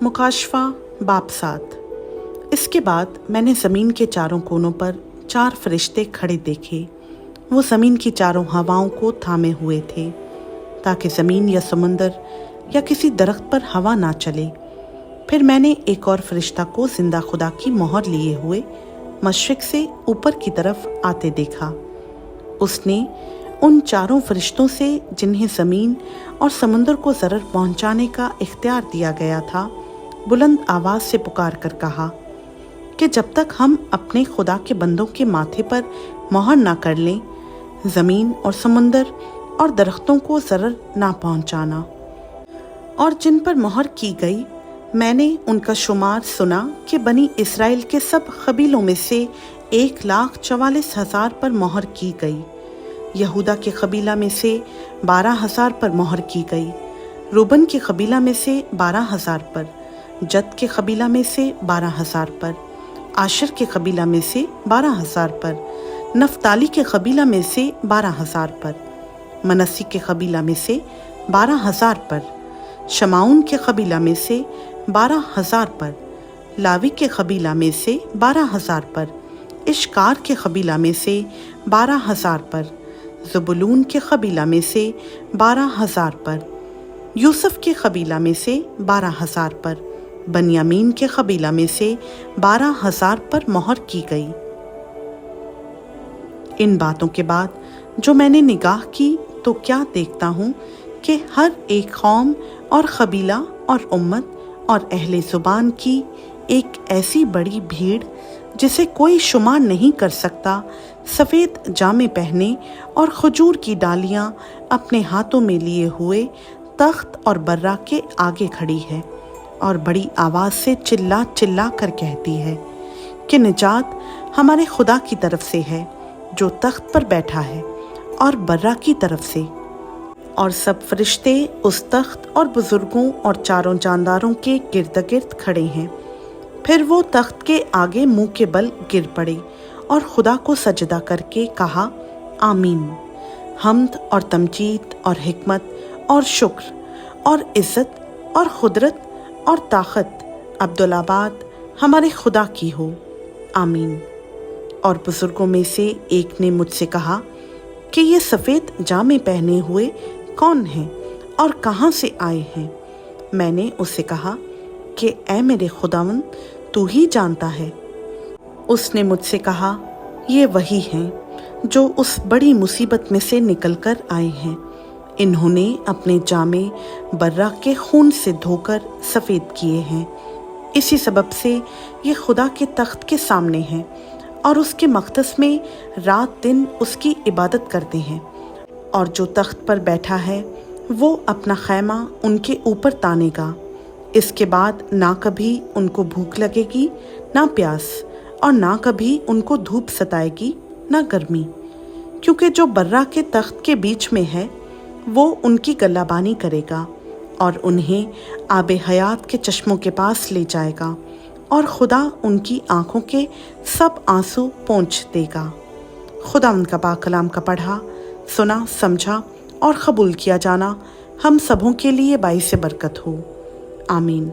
मुकाशफा बाब 7। इसके बाद मैंने ज़मीन के चारों कोनों पर 4 फरिश्ते खड़े देखे। वो ज़मीन की चारों हवाओं को थामे हुए थे ताकि ज़मीन या समुंदर या किसी दरख्त पर हवा ना चले। फिर मैंने एक और फरिश्ता को जिंदा खुदा की मोहर लिए हुए मशरिक से ऊपर की तरफ आते देखा। उसने उन चारों फरिश्तों से जिन्हें ज़मीन और समुंदर को ज़रर पहुंचाने का इख्तियार दिया गया था, बुलंद आवाज़ से पुकार कर कहा कि जब तक हम अपने खुदा के बंदों के माथे पर मोहर ना कर लें, ज़मीन और समुंदर और दरख्तों को ज़रर ना पहुंचाना। और जिन पर मोहर की गई, मैंने उनका शुमार सुना कि बनी इस्राएल के सब कबीलों में से 1,44,000 पर मोहर की गई। यहूदा के कबीला में से 12,000 पर मोहर की गई, रूबन के कबीला में से 12,000 पर, जद के कबीला में से 12,000 पर, आशर के कबीला में से 12,000 पर, नफ्ताली के कबीला में से 12,000 पर, मनस्सी के कबीला में से 12,000 पर, शमाउन के कबीला में से 12,000 पर, लावी के कबीला में से 12,000 पर, इश्कार के कबीला में से 12,000 पर, ज़बूलून के कबीला में से 12,000 पर, यूसुफ के कबीला में से 12,000 पर, बनियामीन के कबीला में से 12,000 पर मोहर की गई। इन बातों के बाद जो मैंने निगाह की तो क्या देखता हूँ कि हर एक कौम और कबीला और उम्मत और अहले ज़ुबान की एक ऐसी बड़ी भीड़ जिसे कोई शुमार नहीं कर सकता, सफ़ेद जामे पहने और खजूर की डालियाँ अपने हाथों में लिए हुए तख्त और बर्रा के आगे खड़ी है और बड़ी आवाज़ से चिल्ला चिल्ला कर कहती है कि निजात हमारे खुदा की तरफ से है जो तख्त पर बैठा है और बर्रा की तरफ से। और सब फरिश्ते उस तख्त और बुजुर्गों और चारों जानदारों के गिर्द गिर्द खड़े हैं। फिर वो तख्त के आगे मुंह के बल गिर पड़े और खुदा को सजदा करके कहा, आमीन। हम्द और तमजीद और हिकमत और शुक्र और इज़्ज़त और खुदरत और ताकत अब्दुल्लाबाद हमारे खुदा की हो, आमीन। और बुजुर्गों में से एक ने मुझसे कहा कि ये सफ़ेद जामे पहने हुए कौन हैं और कहाँ से आए हैं? मैंने उससे कहा कि ऐ मेरे खुदावंद, तू ही जानता है। उसने मुझसे कहा, ये वही हैं जो उस बड़ी मुसीबत में से निकल कर आए हैं। इन्होंने अपने जामे बर्रा के खून से धोकर सफ़ेद किए हैं। इसी सबब से ये खुदा के तख्त के सामने हैं और उसके मक़दस में रात दिन उसकी इबादत करते हैं। और जो तख्त पर बैठा है वो अपना खैमा उनके ऊपर तानेगा। इसके बाद ना कभी उनको भूख लगेगी ना प्यास, और ना कभी उनको धूप सताएगी ना गर्मी, क्योंकि जो बर्रा के तख्त के बीच में है वो उनकी गल्लाबानी करेगा और उन्हें आबे हयात के चश्मों के पास ले जाएगा और खुदा उनकी आँखों के सब आंसू पोंछ देगा। खुदा उनका पाक कलाम का पढ़ा, सुना, समझा और कबूल किया जाना हम सबों के लिए बाइस बरकत हो, आमीन।